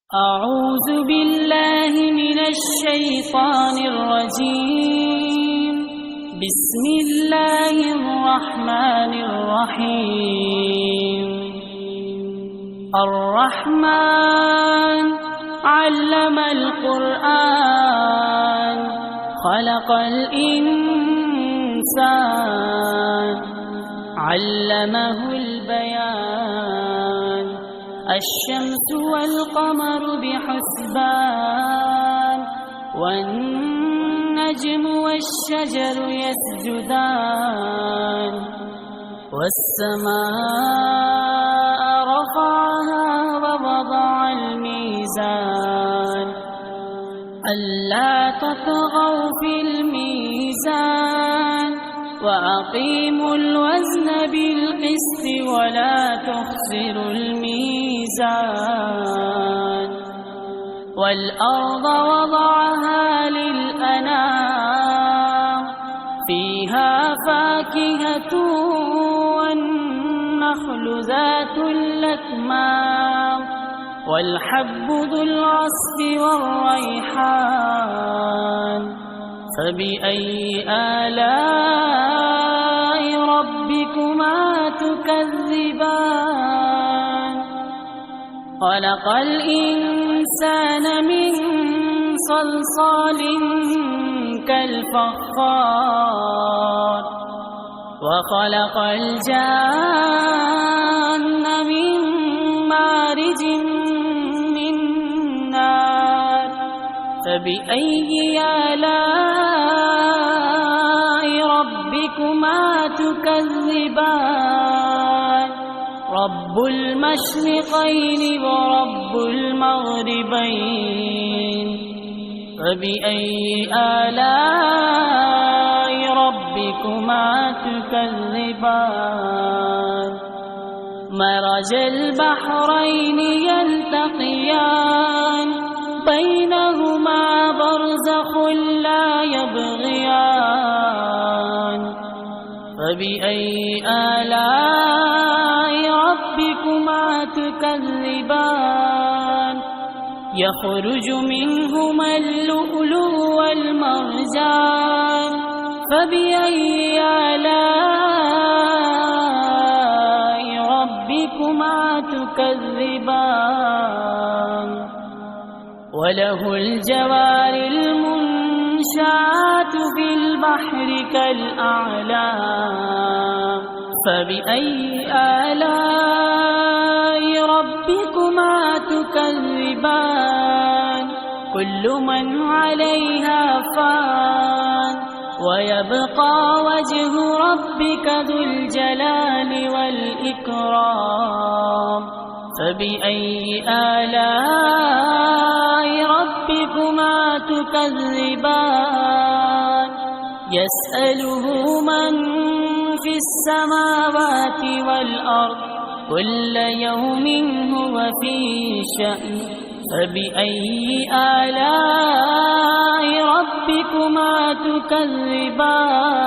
أعوذ بالله من الشيطان الرجيم. بسم الله الرحمن الرحيم. الرحمن علم القرآن خلق الإنسان علمه البيان. الشمس والقمر بحسبان والنجم والشجر يسجدان. والسماء رفعها ووضع الميزان ألا تطغوا في الميزان وأقيموا الوزن بالقسط ولا تخسروا الميزان. والأرض وضعها للأنام فيها فاكهة والنخل ذات الأكمام والحب ذو العصف والريحان. فبأي آلاء ربكما تكذبان؟ خلق الإنسان من صلصال كالفخار وخلق الجان من مارج من نار. فبأي آلاء ربكما تكذبان؟ رب المشرقين ورب المغربين. فبأي آلاء ربكما تكذبان؟ مرج البحرين يلتقيان بينهما برزخ لا يبغيان. فبأي آلاء ربكما تكذبان؟ يخرج منهما اللؤلؤ والمرجان. فبأي آلاء ربكما تكذبان؟ وله الجوار المنشآت في البحر كالأعلام. فبأي آلاء ربكما تكذبان؟ كل من عليها فان ويبقى وجه ربك ذو الجلال والإكرام. فبأي آلاء ربكما تكذبان؟ يسأله من في السماوات والأرض كل يوم هو في شأن. فبأي آلاء ربكما تكذبان؟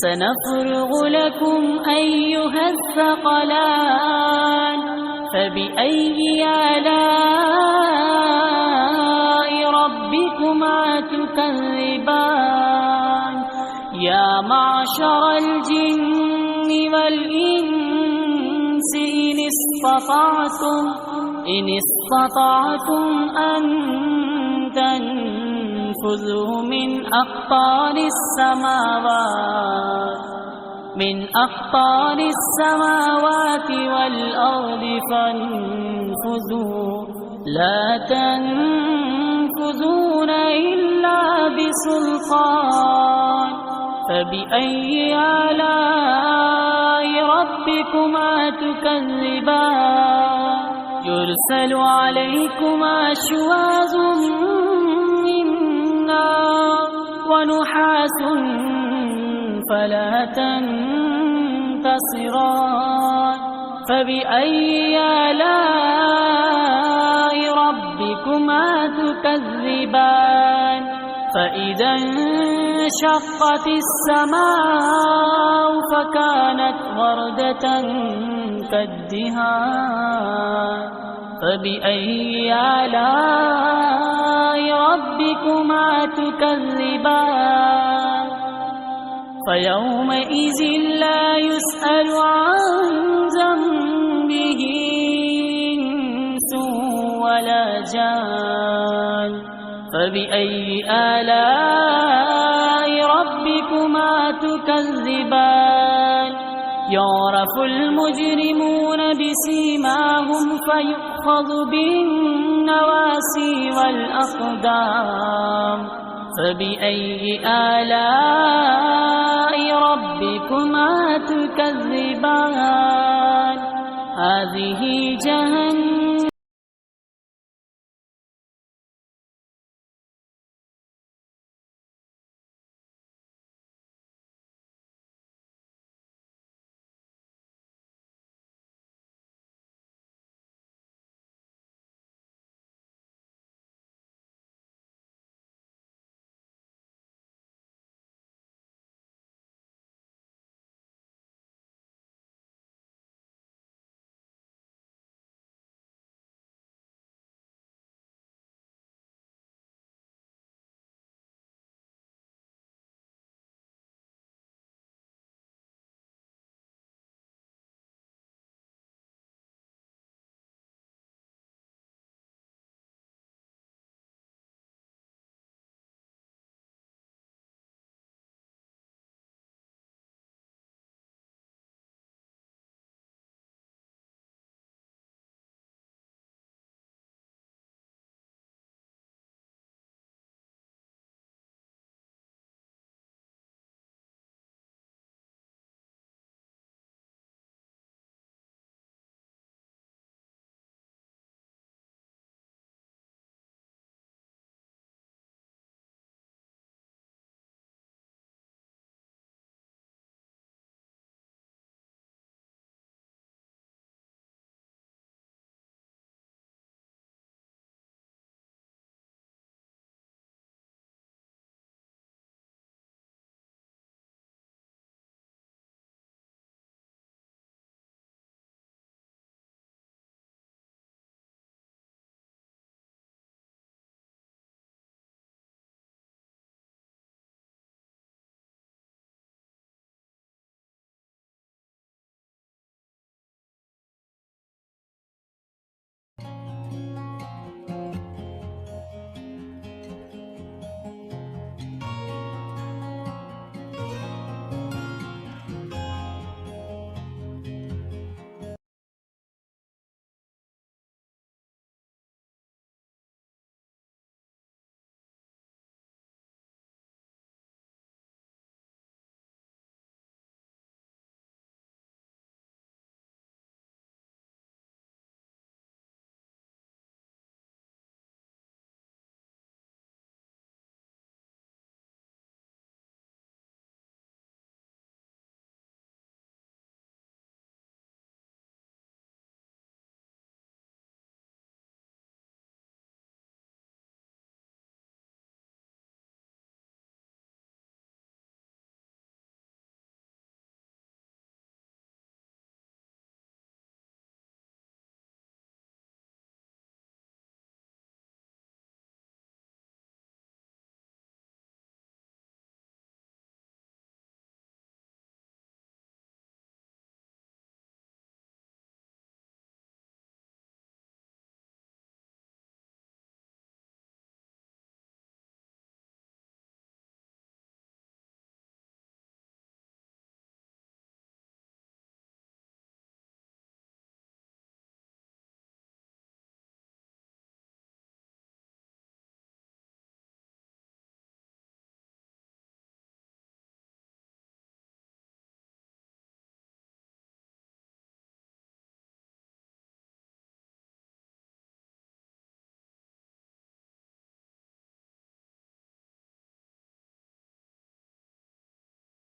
سنفرغ لكم أيها الثقلان. فبأي آلاء ربكما تكذبان؟ يا معشر الجن والإنس إن استطعتم أن تنفذوا من أقطار السماوات والأرض فانفذوا لا تنفذون إلا بسلطان. فبأي آلاء ربكما تكذبان؟ يرسل عليكما شواظ من نار ونحاس فلا تنتصران. فبأي آلاء ربكما تكذبان؟ فإذا انشقت السماء فكانت وردة كالدهان فبأي آلاء ربكما تكذبان فيومئذ لا يسأل عن ذنبه إنس ولا جان فبأي آلاء ربكما تكذبان يعرف المجرمون بسيماهم فيؤخذ بالنواسي والأقدام فبأي آلاء ربكما تكذبان هذه جهنم